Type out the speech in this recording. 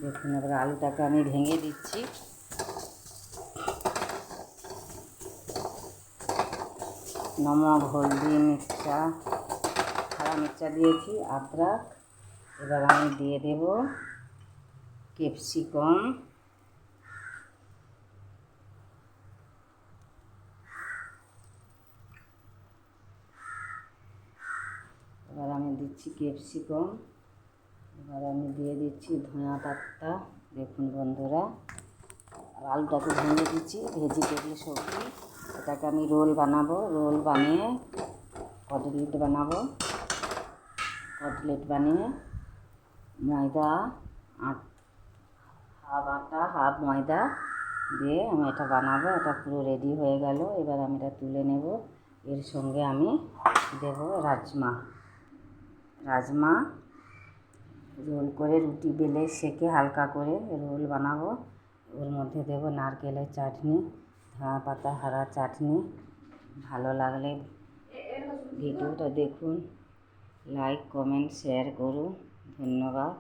দেখুন এবার আলুটাকে আমি ভেঙে দিচ্ছি। নমক, হলদি, মির্চা, খাড়া মির্চা দিয়েছি, আদরক। এবার আমি দিয়ে দেব ক্যাপসিকাম, এবার আমি দিচ্ছি ক্যাপসিকাম। এবার আমি দিয়ে দিচ্ছি ধনিয়া পাতা। দেখুন বন্ধুরা, আলুটাকে ভেঙে দিচ্ছি। ভেজিটেবল সবজি, এটাকে আমি রোল বানাবো। রোল বানিয়ে কটলেট বানাবো। কটলেট বানিয়ে ময়দা, হাফ আটা হাফ ময়দা দিয়ে আমি এটা বানাবো। এটা পুরো রেডি হয়ে গেল। এবার আমি এটা তুলে নেব। এর সঙ্গে আমি দেব রাজমা রোল করে, রুটি বেলে সেঁকে হালকা করে রোল বানাবো। ওর মধ্যে দেব নারকেলের চাটনি, ধনিয়া পাতা, হরা চাটনি। ভালো লাগলে ভিডিওটা দেখুন, লাইক কমেন্ট শেয়ার করুন। ধন্যবাদ।